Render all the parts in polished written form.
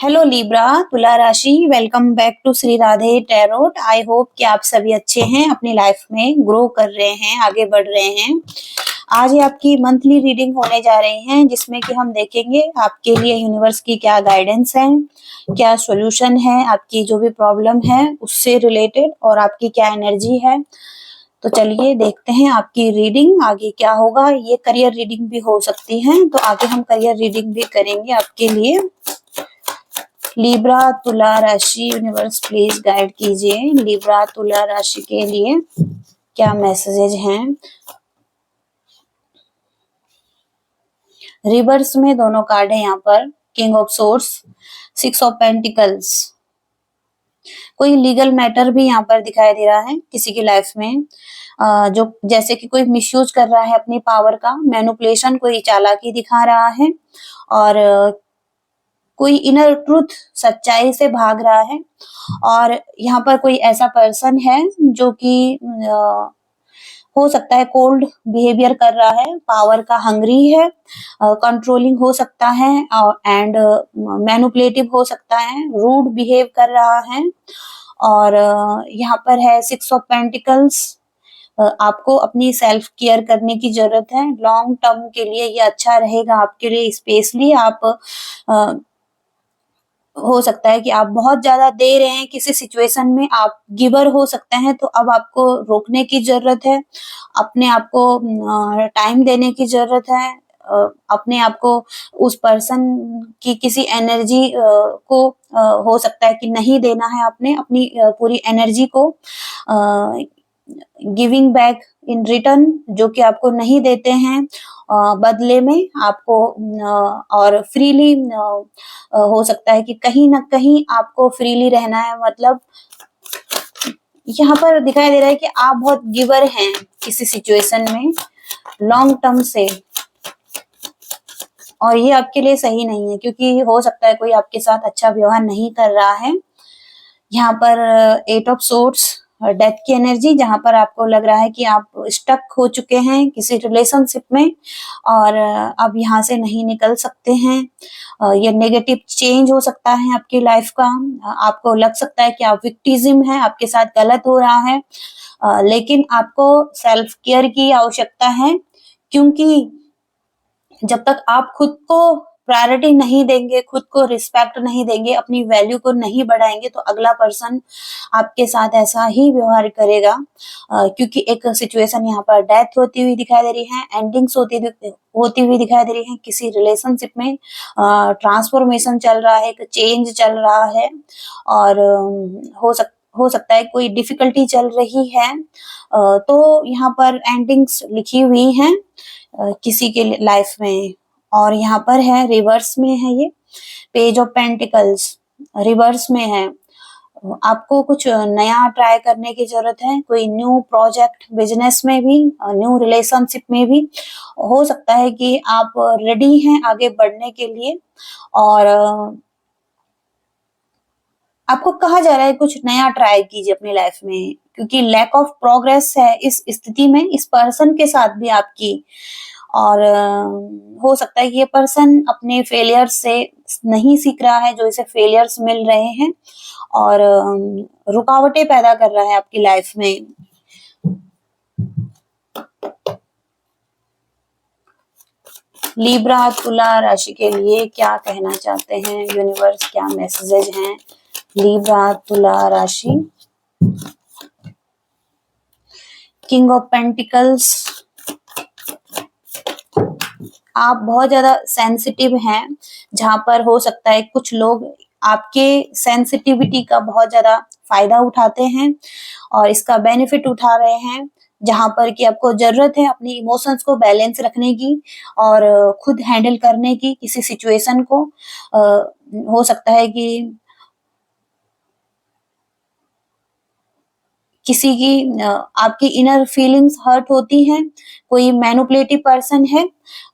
Hello Libra तुला राशि, welcome back to Shri Radhe tarot. I hope कि आप सभी अच्छे हैं, अपनी लाइफ में ग्रो कर रहे हैं, आगे बढ़ रहे हैं। आज ये आपकी मंथली रीडिंग होने जा रही है, जिसमें कि हम देखेंगे आपके लिए यूनिवर्स की क्या गाइडेंस है, क्या सॉल्यूशन है, आपकी जो भी प्रॉब्लम है उससे रिलेटेड, और आपकी क्या एनर्जी है। तो चलिए देखते हैं आपकी रीडिंग आगे क्या होगा। ये करियर रीडिंग भी हो सकती है, तो आगे हम करियर रीडिंग भी करेंगे आपके लिए। लिब्रा तुला राशि, यूनिवर्स प्लीज गाइड कीजिए लिब्रा तुला राशि के लिए क्या मैसेजेज हैं। रिवर्स में दोनों कार्ड है यहाँ पर, king of source, six of pentacles. कोई लीगल मैटर भी यहाँ पर दिखाई दे रहा है किसी की लाइफ में, जो जैसे कि कोई मिसयूज कर रहा है अपनी पावर का, मैनिपुलेशन, कोई चालाकी दिखा रहा है, और कोई इनर ट्रूथ, सच्चाई से भाग रहा है। और यहाँ पर कोई ऐसा पर्सन है जो कि हो सकता है कोल्ड बिहेवियर कर रहा है, पावर का हंग्री है, कंट्रोलिंग हो सकता है, एंड मैनिपुलेटिव हो सकता है, रूड बिहेव कर रहा है। और यहाँ पर है सिक्स ऑफ पेंटिकल्स। आपको अपनी सेल्फ केयर करने की जरूरत है, लॉन्ग टर्म के लिए ये अच्छा रहेगा आपके लिए। स्पेशली आप हो सकता है कि आप बहुत ज्यादा दे रहे हैं किसी सिचुएशन में, आप गिवर हो सकते हैं, तो अब आपको रोकने की जरूरत है, अपने आप को टाइम देने की जरूरत है, अपने आप को उस पर्सन की किसी एनर्जी को हो सकता है कि नहीं देना है, आपने अपनी पूरी एनर्जी को गिविंग बैक इन रिटर्न, जो कि आपको नहीं देते हैं, बदले में आपको और फ्रीली हो सकता है कि कहीं ना कहीं आपको फ्रीली रहना है। मतलब यहाँ पर दिखाई दे रहा है कि आप बहुत गिवर हैं किसी सिचुएशन में लॉन्ग टर्म से, और ये आपके लिए सही नहीं है, क्योंकि हो सकता है कोई आपके साथ अच्छा व्यवहार नहीं कर रहा है। यहाँ पर एट ऑफ सोर्ड्स, डेथ की एनर्जी, जहां पर आपको लग रहा है कि आप स्टक हो चुके हैं किसी रिलेशनशिप में, और अब यहाँ से नहीं निकल सकते हैं। ये नेगेटिव चेंज हो सकता है आपकी लाइफ का। आपको लग सकता है कि आप विक्टिज्म है, आपके साथ गलत हो रहा है, लेकिन आपको सेल्फ केयर की आवश्यकता है, क्योंकि जब तक आप खुद को प्रायोरिटी नहीं देंगे, खुद को रिस्पेक्ट नहीं देंगे, अपनी वैल्यू को नहीं बढ़ाएंगे, तो अगला पर्सन आपके साथ ऐसा ही व्यवहार करेगा। क्योंकि एक सिचुएशन यहाँ पर डेथ होती हुई दिखाई दे रही है, एंडिंग्स होती हुई दिखाई दे रही है किसी रिलेशनशिप में, ट्रांसफॉर्मेशन चल रहा है, एक चेंज चल रहा है, और हो सकता है कोई डिफिकल्टी चल रही है। तो यहाँ पर एंडिंग्स लिखी हुई हैं किसी के लाइफ में। और यहाँ पर है रिवर्स में है ये पेज ऑफ पेंटिकल्स, रिवर्स में है। आपको कुछ नया ट्राई करने की जरूरत है, कोई न्यू प्रोजेक्ट, बिजनेस में भी, न्यू रिलेशनशिप में भी। हो सकता है कि आप रेडी हैं आगे बढ़ने के लिए, और आपको कहा जा रहा है कुछ नया ट्राई कीजिए अपनी लाइफ में, क्योंकि लैक ऑफ प्रोग्रेस है इस स्थिति में, इस पर्सन के साथ भी आपकी। और हो सकता है कि ये पर्सन अपने फेलियर से नहीं सीख रहा है, जो इसे फेलियर्स मिल रहे हैं, और रुकावटें पैदा कर रहा है आपकी लाइफ में। लिब्रा तुला राशि के लिए क्या कहना चाहते हैं यूनिवर्स, क्या मैसेजेज हैं लिब्रा तुला राशि। किंग ऑफ पेंटिकल्स, आप बहुत ज्यादा सेंसिटिव हैं, जहां पर हो सकता है कुछ लोग आपके सेंसिटिविटी का बहुत ज्यादा फायदा उठाते हैं और इसका बेनिफिट उठा रहे हैं, जहां पर कि आपको जरूरत है अपनी इमोशंस को बैलेंस रखने की और खुद हैंडल करने की किसी सिचुएशन को। हो सकता है कि किसी की आपकी इनर फीलिंग्स हर्ट होती हैं, कोई मैनिपुलेटिव पर्सन है,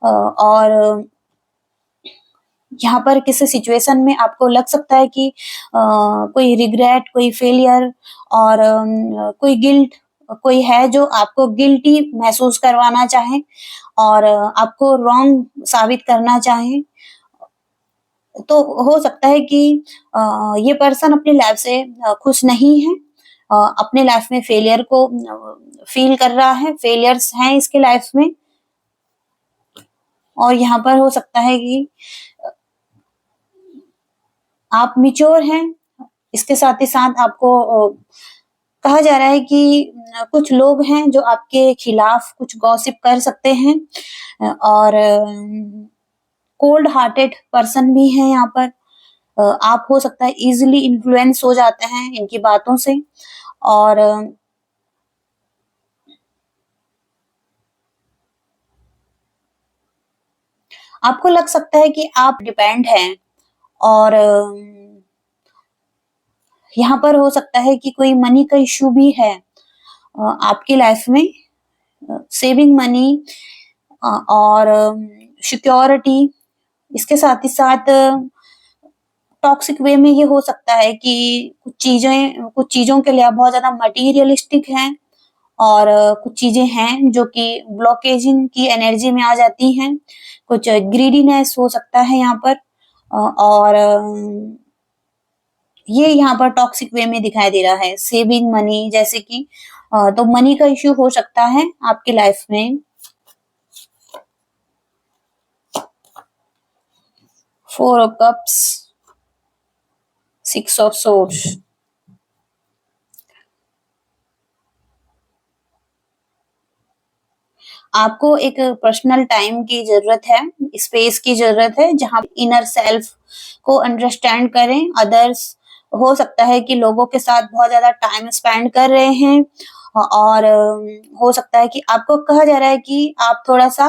और यहाँ पर किसी सिचुएशन में आपको लग सकता है कि कोई रिग्रेट, कोई फेलियर, और कोई गिल्ट, कोई है जो आपको गिल्टी महसूस करवाना चाहे और आपको रॉन्ग साबित करना चाहे। तो हो सकता है कि ये पर्सन अपनी लाइफ से खुश नहीं है, अपने लाइफ में फेलियर को फील कर रहा है, फेलियर्स हैं इसके लाइफ में। और यहाँ पर हो सकता है कि आप मैच्योर हैं, इसके साथ ही साथ आपको कहा जा रहा है कि कुछ लोग हैं जो आपके खिलाफ कुछ गॉसिप कर सकते हैं, और कोल्ड हार्टेड पर्सन भी हैं यहाँ पर। आप हो सकता है इजीली इन्फ्लुएंस हो जाते हैं इनकी बातों से, और आपको लग सकता है कि आप डिपेंड हैं, और यहाँ पर हो सकता है कि कोई मनी का इश्यू भी है आपकी लाइफ में, सेविंग मनी और सिक्योरिटी। इसके साथ ही साथ टॉक्सिक वे में ये हो सकता है कि कुछ चीजों के लिए आप बहुत ज्यादा मटीरियलिस्टिक हैं, और कुछ चीजें हैं जो कि ब्लॉकेजिंग की एनर्जी में आ जाती हैं। कुछ ग्रीडीनेस हो सकता है यहाँ पर, और ये यहाँ पर टॉक्सिक वे में दिखाई दे रहा है। सेविंग मनी जैसे कि तो मनी का इश्यू हो सकता है आपकी लाइफ में। 4 ऑफ कप्स, 6 ऑफ सोर्ड्स। आपको एक पर्सनल टाइम की जरूरत है, स्पेस की जरूरत है, जहाँ इनर सेल्फ को अंडरस्टैंड करें। अदर्स हो सकता है कि लोगों के साथ बहुत ज्यादा टाइम स्पेंड कर रहे हैं, और हो सकता है कि आपको कहा जा रहा है कि आप थोड़ा सा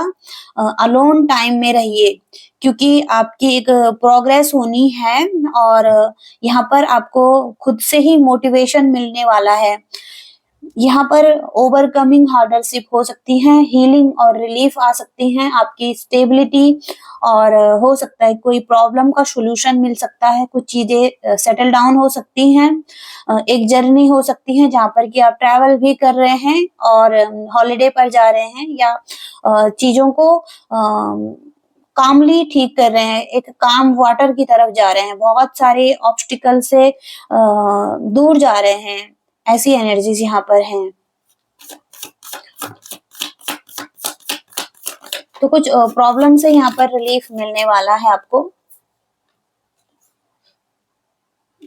अलोन टाइम में रहिए, क्योंकि आपकी एक प्रोग्रेस होनी है, और यहाँ पर आपको खुद से ही मोटिवेशन मिलने वाला है। यहाँ पर ओवरकमिंग हार्डशिप हो सकती है, हीलिंग और रिलीफ आ सकती हैं, आपकी स्टेबिलिटी, और हो सकता है कोई प्रॉब्लम का सॉल्यूशन मिल सकता है, कुछ चीजें सेटल डाउन हो सकती हैं। एक जर्नी हो सकती है जहाँ पर कि आप ट्रैवल भी कर रहे हैं, और हॉलिडे पर जा रहे हैं, या चीजों को कामली ठीक कर रहे हैं, एक काम वाटर की तरफ जा रहे हैं, बहुत सारे ऑब्स्टिकल से दूर जा रहे हैं। ऐसी एनर्जीज यहाँ पर हैं। तो कुछ प्रॉब्लम से यहाँ पर रिलीफ मिलने वाला है आपको।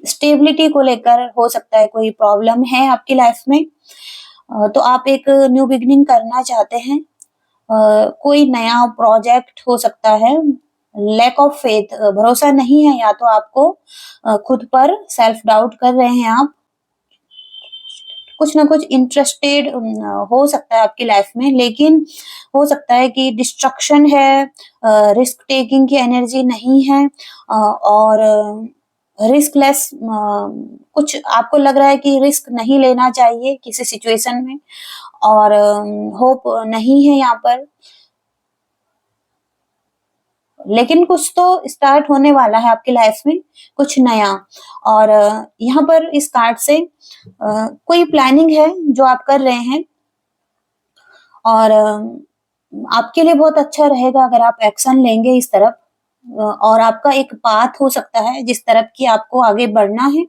स्टेबिलिटी को लेकर हो सकता है कोई प्रॉब्लम है आपकी लाइफ में, तो आप एक न्यू बिगिनिंग करना चाहते हैं। कोई नया प्रोजेक्ट हो सकता है। लैक ऑफ फेथ, भरोसा नहीं है, या तो आपको खुद पर सेल्फ डाउट कर रहे हैं आप। कुछ ना कुछ इंटरेस्टेड हो सकता है आपकी लाइफ में, लेकिन हो सकता है कि डिस्ट्रक्शन है, रिस्क टेकिंग की एनर्जी नहीं है, और रिस्कलेस, कुछ आपको लग रहा है कि रिस्क नहीं लेना चाहिए किसी सिचुएशन में, और होप नहीं है यहाँ पर। लेकिन कुछ तो स्टार्ट होने वाला है आपकी लाइफ में, कुछ नया। और यहाँ पर इस कार्ड से कोई प्लानिंग है जो आप कर रहे हैं, और आपके लिए बहुत अच्छा रहेगा अगर आप एक्शन लेंगे इस तरफ। और आपका एक पाथ हो सकता है जिस तरफ की आपको आगे बढ़ना है,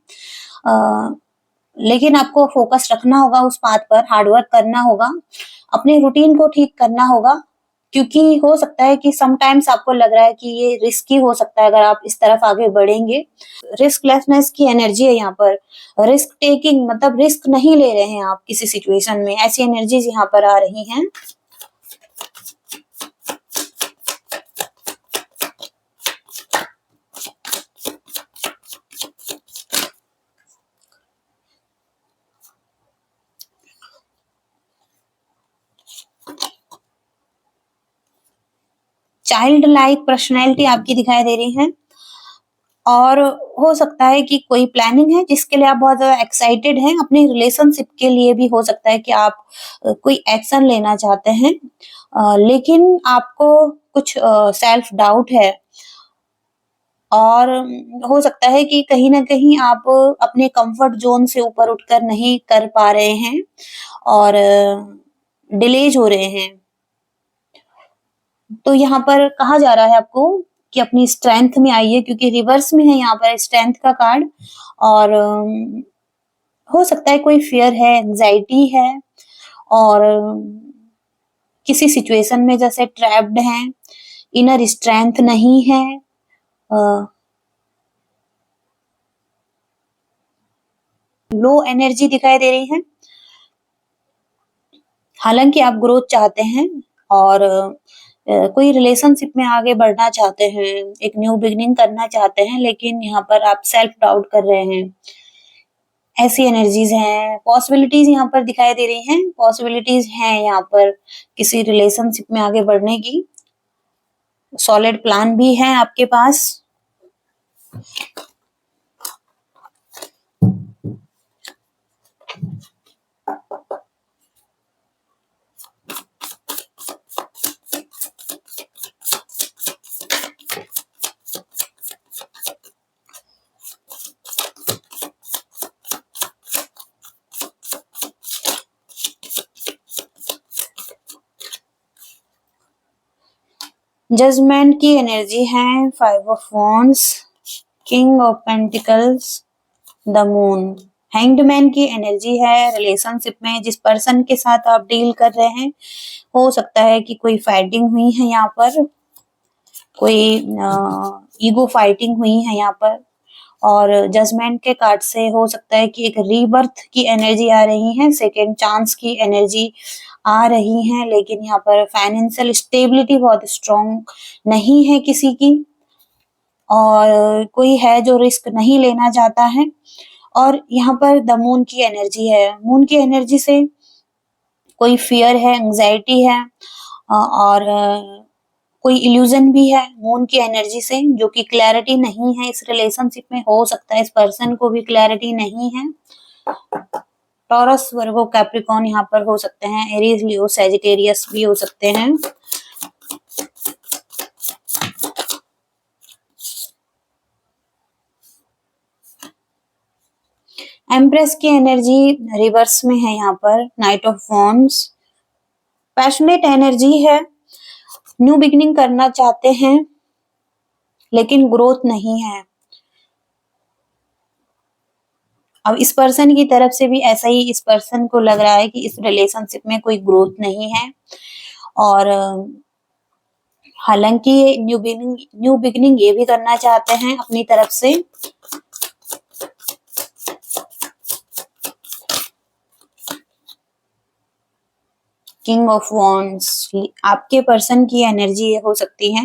लेकिन आपको फोकस रखना होगा उस पाथ पर, हार्डवर्क करना होगा, अपने रूटीन को ठीक करना होगा, क्योंकि हो सकता है कि समटाइम्स आपको लग रहा है कि ये रिस्की हो सकता है अगर आप इस तरफ आगे बढ़ेंगे। रिस्कलेसनेस की एनर्जी है यहाँ पर। रिस्क टेकिंग मतलब रिस्क नहीं ले रहे हैं आप किसी सिचुएशन में, ऐसी एनर्जीज यहाँ पर आ रही हैं। चाइल्ड लाइक पर्सनैलिटी आपकी दिखाई दे रही है, और हो सकता है कि कोई प्लानिंग है जिसके लिए आप बहुत ज़्यादा एक्साइटेड हैं, अपने रिलेशनशिप के लिए भी हो सकता है कि आप कोई एक्शन लेना चाहते हैं, लेकिन आपको कुछ सेल्फ डाउट है, और हो सकता है कि कहीं न कहीं आप अपने कंफर्ट ज़ोन से ऊपर उठकर नहीं कर पा रहे हैं, और डिलेज हो रहे हैं। तो यहाँ पर कहा जा रहा है आपको कि अपनी स्ट्रेंथ में आइए, क्योंकि रिवर्स में है यहाँ पर स्ट्रेंथ का कार्ड। और हो सकता है कोई फियर है, एंजाइटी है, और किसी सिचुएशन में जैसे ट्रैप्ड हैं, इनर स्ट्रेंथ नहीं है, लो एनर्जी दिखाई दे रही है। हालांकि आप ग्रोथ चाहते हैं और कोई रिलेशनशिप में आगे बढ़ना चाहते हैं, एक न्यू बिगिनिंग करना चाहते हैं, लेकिन यहाँ पर आप सेल्फ डाउट कर रहे हैं। ऐसी एनर्जीज हैं। पॉसिबिलिटीज यहाँ पर दिखाई दे रही हैं, पॉसिबिलिटीज हैं यहाँ पर किसी रिलेशनशिप में आगे बढ़ने की। सॉलिड प्लान भी है आपके पास। जजमेंट की एनर्जी है, 5 of wands, king of pentacles, the moon. Hanged man की एनर्जी है। रिलेशनशिप में जिस पर्सन के साथ आप डील कर रहे हैं, हो सकता है कि कोई फाइटिंग हुई है यहाँ पर, कोई ईगो फाइटिंग हुई है यहाँ पर। और जजमेंट के कार्ड से हो सकता है कि एक रीबर्थ की एनर्जी आ रही है, सेकेंड चांस की एनर्जी आ रही है। लेकिन यहाँ पर फाइनेंशियल स्टेबिलिटी बहुत स्ट्रॉन्ग नहीं है किसी की, और कोई है जो रिस्क नहीं लेना चाहता है। और यहाँ पर द मून की एनर्जी है। मून की एनर्जी से कोई फियर है, एंजाइटी है, और कोई इल्यूजन भी है मून की एनर्जी से, जो कि क्लैरिटी नहीं है इस रिलेशनशिप में। हो सकता है इस पर्सन को भी क्लैरिटी नहीं है। टॉरस, वर्गो, कैप्रिकॉर्न यहाँ पर हो सकते हैं, एरीज, लियो, सैजिटेरियस भी हो सकते हैं। एम्प्रेस की एनर्जी रिवर्स में है यहाँ पर, night of wands. Passionate energy है, न्यू बिगिनिंग करना चाहते हैं लेकिन ग्रोथ नहीं है। अब इस पर्सन की तरफ से भी ऐसा ही इस पर्सन को लग रहा है कि इस रिलेशनशिप में कोई ग्रोथ नहीं है। और हालांकि न्यू बिगिनिंग ये भी करना चाहते हैं अपनी तरफ से। किंग ऑफ वॉन्ड्स आपके पर्सन की एनर्जी हो सकती है।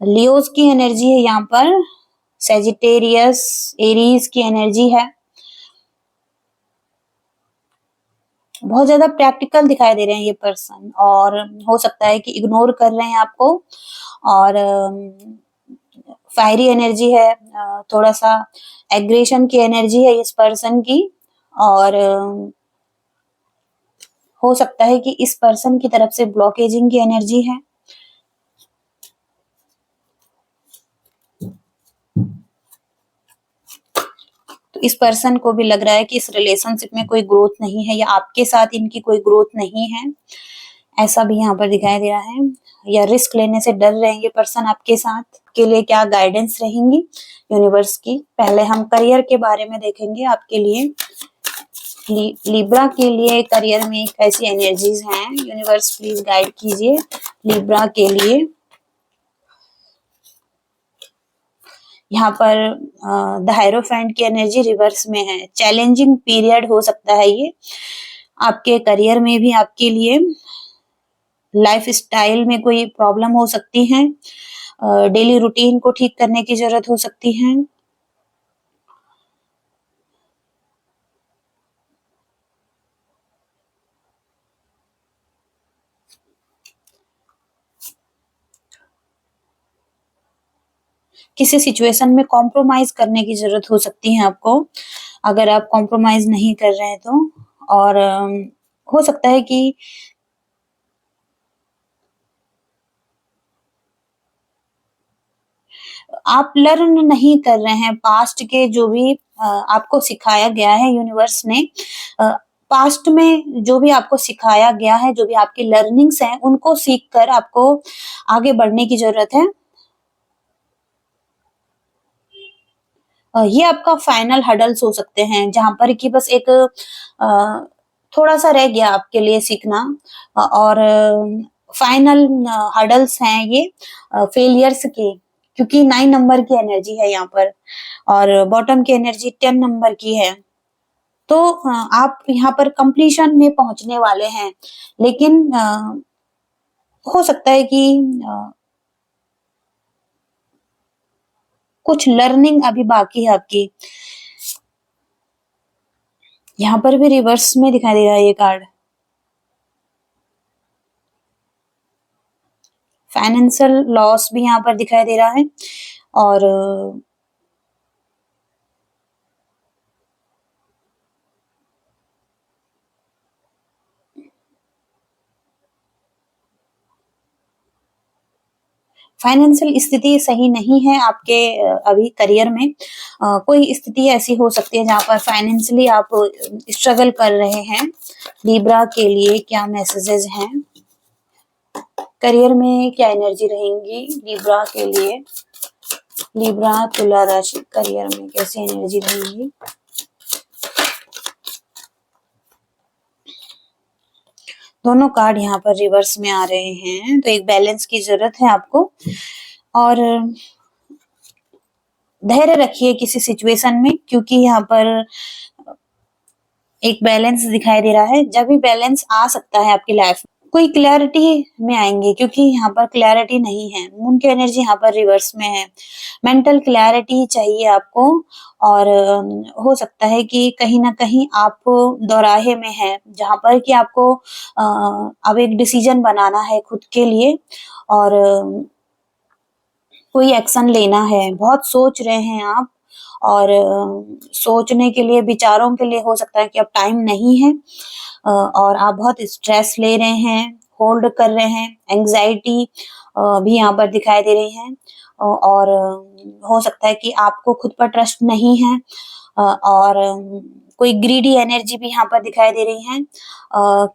लियोज की एनर्जी है यहाँ पर, सेजिटेरियस, एरीज की एनर्जी है। बहुत ज्यादा प्रैक्टिकल दिखाई दे रहे हैं ये पर्सन, और हो सकता है कि इग्नोर कर रहे हैं आपको। और फायरी एनर्जी है, थोड़ा सा एग्रेशन की एनर्जी है इस पर्सन की। और हो सकता है कि इस पर्सन की तरफ से ब्लॉकेजिंग की एनर्जी है। तो इस पर्सन को भी लग रहा है कि इस रिलेशनशिप में कोई ग्रोथ नहीं है, या आपके साथ इनकी कोई ग्रोथ नहीं है, ऐसा भी यहाँ पर दिखाई दे रहा है। या रिस्क लेने से डर रहे हैं ये पर्सन आपके साथ। के लिए क्या गाइडेंस रहेंगी यूनिवर्स की? पहले हम करियर के बारे में देखेंगे आपके लिए। लिब्रा के लिए करियर में कैसी एनर्जीज हैं, यूनिवर्स प्लीज गाइड कीजिए लिब्रा के लिए। यहाँ पर द हायरोफेंट की एनर्जी रिवर्स में है। चैलेंजिंग पीरियड हो सकता है ये आपके करियर में भी, आपके लिए। लाइफ स्टाइल में कोई प्रॉब्लम हो सकती है, डेली रूटीन को ठीक करने की जरूरत हो सकती है। किसी सिचुएशन में कॉम्प्रोमाइज करने की जरूरत हो सकती है आपको, अगर आप कॉम्प्रोमाइज नहीं कर रहे हैं तो। और हो सकता है कि आप लर्न नहीं कर रहे हैं पास्ट के जो भी आपको सिखाया गया है यूनिवर्स ने। पास्ट में जो भी आपको सिखाया गया है, जो भी आपकी लर्निंग्स हैं, उनको सीख कर आपको आगे बढ़ने की जरूरत है। ये आपका फाइनल हर्डल्स हो सकते हैं, जहाँ पर कि बस एक थोड़ा सा रह गया आपके लिए सीखना। और फाइनल हर्डल्स हैं ये फेलियर्स के, क्योंकि 9 नंबर की एनर्जी है यहाँ पर और बॉटम की एनर्जी 10 नंबर की है। तो आप यहाँ पर कंप्लीशन में पहुंचने वाले हैं, लेकिन हो सकता है कि कुछ लर्निंग अभी बाकी है आपकी। यहाँ पर भी रिवर्स में दिखाई दे रहा है ये कार्ड। फाइनेंशियल लॉस भी यहाँ पर दिखाई दे रहा है और फाइनेंशियल स्थिति सही नहीं है आपके अभी करियर में। कोई स्थिति ऐसी हो सकती है जहाँ पर फाइनेंशियली आप स्ट्रगल कर रहे हैं। लिब्रा के लिए क्या मैसेजेस हैं? करियर में क्या एनर्जी रहेंगी लिब्रा के लिए? लिब्रा तुला राशि करियर में कैसी एनर्जी रहेगी? दोनों कार्ड यहाँ पर रिवर्स में आ रहे हैं, तो एक बैलेंस की जरूरत है आपको और धैर्य रखिए किसी सिचुएशन में, क्योंकि यहाँ पर एक बैलेंस दिखाई दे रहा है। जब भी बैलेंस आ सकता है आपकी लाइफ में, कोई क्लैरिटी में आएंगे, क्योंकि यहाँ पर क्लैरिटी नहीं है। मून की एनर्जी यहाँ पर रिवर्स में है। मेंटल क्लैरिटी चाहिए आपको और हो सकता है कि कहीं ना कहीं आप दौराहे में हैं, जहाँ पर कि आपको अब एक डिसीजन बनाना है खुद के लिए और कोई एक्शन लेना है। बहुत सोच रहे हैं आप और सोचने के लिए, विचारों के लिए हो सकता है कि अब टाइम नहीं है और आप बहुत स्ट्रेस ले रहे हैं, होल्ड कर रहे हैं। एंग्जाइटी भी यहाँ पर दिखाई दे रही है और हो सकता है कि आपको खुद पर ट्रस्ट नहीं है और कोई ग्रीडी एनर्जी भी यहाँ पर दिखाई दे रही है।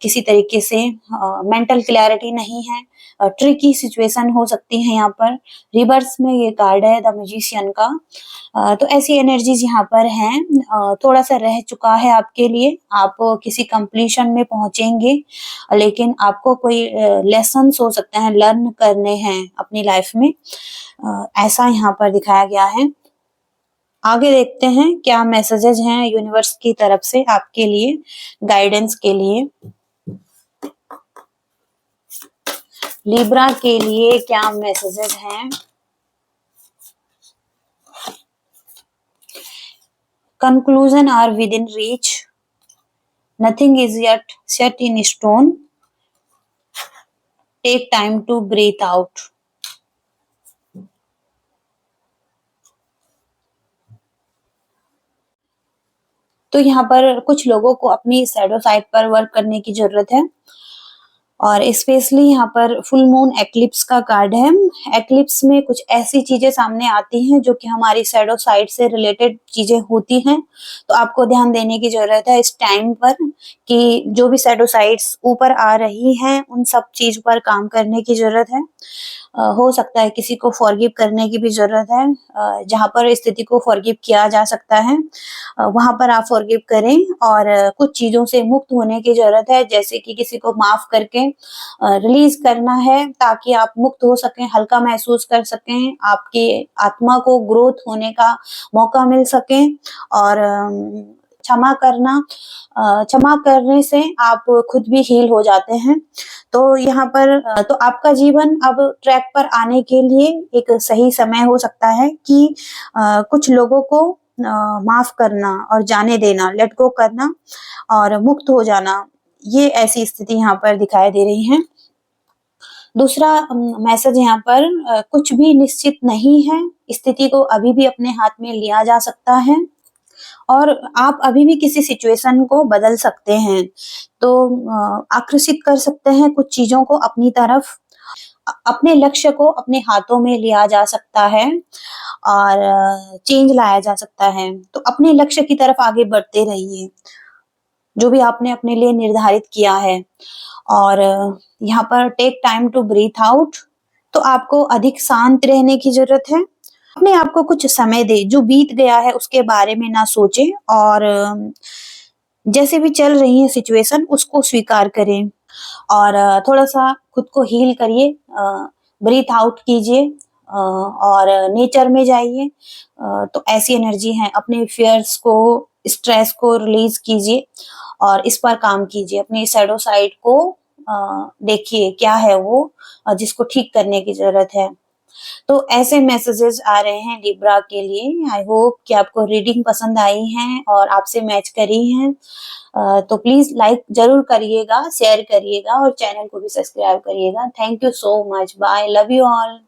किसी तरीके से मेंटल क्लैरिटी नहीं है। ट्रिकी सिचुएशन हो सकती है यहाँ पर। रिवर्स में ये कार्ड है द मैजिशियन का। तो ऐसी एनर्जीज यहाँ पर हैं। थोड़ा सा रह चुका है आपके लिए, आप किसी कंप्लीशन में पहुंचेंगे, लेकिन आपको कोई लेसन्स हो सकते हैं लर्न करने हैं अपनी लाइफ में। ऐसा यहाँ पर दिखाया गया है। आगे देखते हैं क्या मैसेजेस हैं यूनिवर्स की तरफ से आपके लिए, गाइडेंस के लिए। लिब्रा के लिए क्या मैसेजेस हैं? Conclusion are within reach, nothing is yet set in stone, take time to breathe out. तो यहाँ पर कुछ लोगों को अपनी शैडो साइड पर वर्क करने की जरूरत है और स्पेशली यहाँ पर फुल मून एक्लिप्स का कार्ड है। एक्लिप्स में कुछ ऐसी चीजें सामने आती हैं जो कि हमारी शैडो साइड से रिलेटेड चीजें होती हैं, तो आपको ध्यान देने की जरूरत है इस टाइम पर कि जो भी शैडो साइड्स ऊपर आ रही हैं उन सब चीज पर काम करने की जरूरत है। हो सकता है किसी को फॉरगिव करने की भी जरूरत है। जहाँ पर स्थिति को फॉरगिव किया जा सकता है वहां पर आप फॉरगिव करें और कुछ चीजों से मुक्त होने की जरूरत है, जैसे कि किसी को माफ करके रिलीज करना है ताकि आप मुक्त हो सकें, हल्का महसूस कर सकें, आपकी आत्मा को ग्रोथ होने का मौका मिल सके। और क्षमा करना, क्षमा करने से आप खुद भी हील हो जाते हैं। तो यहाँ पर तो आपका जीवन अब ट्रैक पर आने के लिए एक सही समय हो सकता है कि कुछ लोगों को माफ करना और जाने देना, लेट गो करना और मुक्त हो जाना, ये ऐसी स्थिति यहाँ पर दिखाई दे रही है। दूसरा मैसेज यहाँ पर कुछ भी निश्चित नहीं है, स्थिति को अभी भी अपने हाथ में लिया जा सकता है और आप अभी भी किसी सिचुएशन को बदल सकते हैं। तो आकर्षित कर सकते हैं कुछ चीजों को अपनी तरफ, अपने लक्ष्य को अपने हाथों में लिया जा सकता है और चेंज लाया जा सकता है। तो अपने लक्ष्य की तरफ आगे बढ़ते रहिए, जो भी आपने अपने लिए निर्धारित किया है। और यहाँ पर take time to breathe out, तो आपको अधिक शांत रहने की जरूरत है अपने आप को कुछ समय दें, जो बीत गया है उसके बारे में ना सोचें और जैसे भी चल रही है सिचुएशन उसको स्वीकार करें और थोड़ा-सा खुद को हील करिए, ब्रीथ आउट कीजिए और नेचर में जाइए। तो ऐसी एनर्जी है, अपने फियर्स को, स्ट्रेस को रिलीज़ कीजिए और इस पर काम कीजिए। अपनी शैडो साइड को देखिए क्या है वो जिसको ठीक करने की ज़रूरत है। तो ऐसे मैसेजेस आ रहे हैं लिब्रा के लिए। आई होप कि आपको रीडिंग पसंद आई है और आपसे मैच करी हैं। तो प्लीज़ लाइक ज़रूर करिएगा, शेयर करिएगा और चैनल को भी सब्सक्राइब करिएगा। Thank you so much. Bye. Love you all.